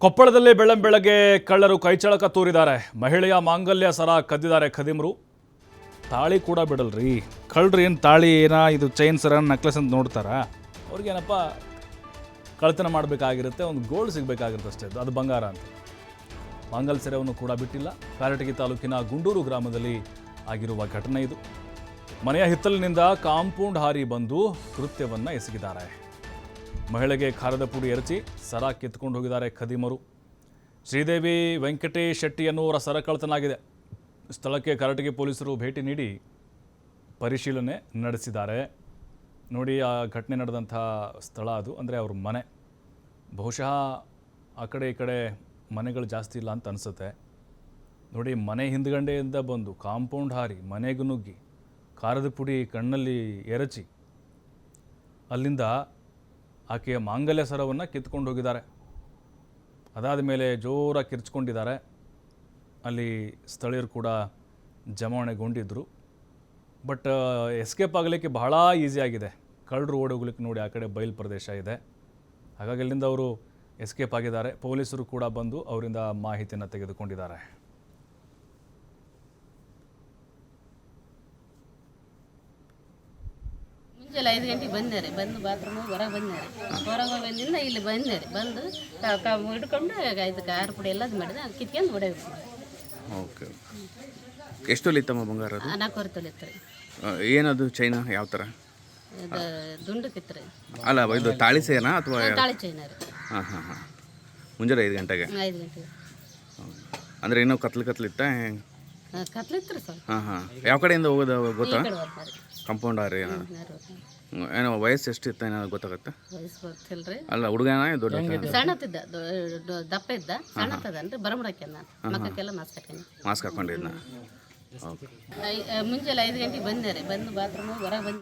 ಕೊಪ್ಪಳದಲ್ಲಿ ಬೆಳ್ಳಂಬೆಳಗ್ಗೆ ಕಳ್ಳರು ಕೈಚಳಕ ತೂರಿದ್ದಾರೆ. ಮಹಿಳೆಯ ಮಾಂಗಲ್ಯ ಸರ ಕದ್ದಿದ್ದಾರೆ ಖದೀಮರು. ತಾಳಿ ಕೂಡ ಬಿಡಲ್ರಿ ಕಳ್ಳರು. ಏನು ತಾಳಿ ಏನೋ ಇದು ಚೈನ್ ಸರ ನೆಕ್ಲೆಸ್ ಅಂತ ನೋಡ್ತಾರ? ಅವ್ರಿಗೇನಪ್ಪ ಕಳ್ತನ ಮಾಡಬೇಕಾಗಿರುತ್ತೆ, ಒಂದು ಗೋಲ್ಡ್ ಸಿಗಬೇಕಾಗಿರುತ್ತೆ ಅಷ್ಟೇ. ಅದು ಬಂಗಾರ ಅಂತ. ಮಾಂಗಲ್ಯ ಸರವನ್ನು ಕೂಡ ಬಿಟ್ಟಿಲ್ಲ. ಕಾರಟಗಿ ತಾಲೂಕಿನ ಗುಂಡೂರು ಗ್ರಾಮದಲ್ಲಿ ಆಗಿರುವ ಘಟನೆ ಇದು. ಮನೆಯ ಹಿತ್ತಲಿನಿಂದ ಕಾಂಪೌಂಡ್ ಹಾರಿ ಬಂದು ಕೃತ್ಯವನ್ನು ಎಸಗಿದ್ದಾರೆ. ಮಹಿಳೆಗೆ ಖಾರದ ಪುಡಿ ಎರಚಿ ಸರ ಕಿತ್ಕೊಂಡು ಹೋಗಿದ್ದಾರೆ ಖದೀಮರು. ಶ್ರೀದೇವಿ ವೆಂಕಟೇಶ್ ಶೆಟ್ಟಿ ಅನ್ನುವರ ಸರ ಕಳ್ಳತನಾಗಿದೆ. ಸ್ಥಳಕ್ಕೆ ಕಾರಟಗಿ ಪೊಲೀಸರು ಭೇಟಿ ನೀಡಿ ಪರಿಶೀಲನೆ ನಡೆಸಿದ್ದಾರೆ. ನೋಡಿ, ಆ ಘಟನೆ ನಡೆದಂಥ ಸ್ಥಳ ಅದು, ಅಂದರೆ ಅವ್ರ ಮನೆ. ಬಹುಶಃ ಆ ಕಡೆ ಈ ಕಡೆ ಮನೆಗಳು ಜಾಸ್ತಿ ಇಲ್ಲ ಅಂತ ಅನಿಸುತ್ತೆ. ನೋಡಿ, ಮನೆ ಹಿಂದ್ಗಡೆಯಿಂದ ಬಂದು ಕಾಂಪೌಂಡ್ ಹಾರಿ ಮನೆಗೂ ನುಗ್ಗಿ ಖಾರದ ಪುಡಿ ಕಣ್ಣಲ್ಲಿ ಎರಚಿ ಅಲ್ಲಿಂದ ಆಕೆಯ ಮಾಂಗಲ್ಯ ಸರವನ್ನು ಕಿತ್ಕೊಂಡು ಹೋಗಿದ್ದಾರೆ. ಅದಾದ ಮೇಲೆ ಜೋರಾಗಿ ಕಿರ್ಚ್ಕೊಂಡಿದ್ದಾರೆ. ಅಲ್ಲಿ ಸ್ಥಳೀಯರು ಕೂಡ ಜಮಾವಣೆಗೊಂಡಿದ್ದರು. ಬಟ್ ಎಸ್ಕೇಪ್ ಆಗಲಿಕ್ಕೆ ಬಹಳ ಈಸಿಯಾಗಿದೆ. ಕಳ್ಳರು ಓಡೋಗ್ಲಿಕ್ಕೆ ನೋಡಿ ಆ ಕಡೆ ಬಯಲು ಪ್ರದೇಶ ಇದೆ. ಹಾಗಾಗಿ ಅಲ್ಲಿಂದ ಅವರು ಎಸ್ಕೇಪ್ ಆಗಿದ್ದಾರೆ. ಪೊಲೀಸರು ಕೂಡ ಬಂದು ಅವರಿಂದ ಮಾಹಿತಿಯನ್ನು ತೆಗೆದುಕೊಂಡಿದ್ದಾರೆ. ಮುಂಜಾನೆ 5 ಗಂಟೆಗೆ ಬಂದಾರೆ. ಬಂದು ಬಾತ್ರೂಮ್ ಹೊರಗೆ ಬಂದಿಲ್ಲ ಇಲ್ಲಿ ಬಂದಾರೆ. ಬಂದು ಹಿಡ್ಕೊಂಡು ಇದು ಖಾರ ಪುಡಿ ಎಲ್ಲ ಮಾಡಿದೆ, ಅದು ಕಿತ್ಕೊಂಡು ಹೊಡೆಯೋದು. ಓಕೆ. ಎಷ್ಟು ತೊಲೆ ಇತ್ತಮ್ಮ ಬಂಗಾರ? 4 ತೊಲೆ ಇತ್ತು ರೀ. ಏನದು ಚೈನಾ ಯಾವ ಥರ? ಇದು ದುಂಡಕ್ಕಿತ್ತು ರೀ. ಅಲ್ಲ, ಇದು ತಾಳಿ ಸೇನಾ ಅಥವಾ? ತಾಳಿ ಚೈನ ರೀ. ಹಾಂ. ಮುಂಜಾನೆ 5 ಗಂಟೆಗೆ? 5 ಗಂಟೆಗೆ. ಅಂದರೆ ಇನ್ನೂ ಕತ್ಲಿತ್ತ? ಕತ್ಲಿತ್ತು ರೀ ಸ್ವಲ್ಪ. ಹಾಂ. ಯಾವ ಕಡೆಯಿಂದ ಹೋಗೋದು ಗೊತ್ತಾ? ಈ ಕಡೆ ಹೋಗ್ತಾರೆ. ಕಂಪೌಂಡ್ ಆರಿ ಏನೋ ವಯಸ್ಸು ಎಷ್ಟಿತ್ತು ಏನಾದ್ರು ಗೊತ್ತಾಗತ್ತೆ? ವಯಸ್ಸು ಗೊತ್ತಿಲ್ಲ ರೀ. ಅಲ್ಲ, ಹುಡುಗನ ದೊಡ್ಡ? ಸಣ್ಣತ್ತಿದ್ದ, ದಪ್ಪ ಇದ್ದ, ಸಣ್ಣತ್ತದನ್ರಿ. ಬರಮಡಕ್ಕೆ ಮಕ್ಕಕ್ಕೆಲ್ಲ ಮಾಸ್ಕ್ ಹಾಕೊಂಡಿದ್ನ? ಮುಂಜಾನೆ 5 ಗಂಟೆಗೆ ಬಂದಾರೆ. ಬಂದು ಬಾತ್ರೂಮ್ ಹೊರಗೆ ಬಂದ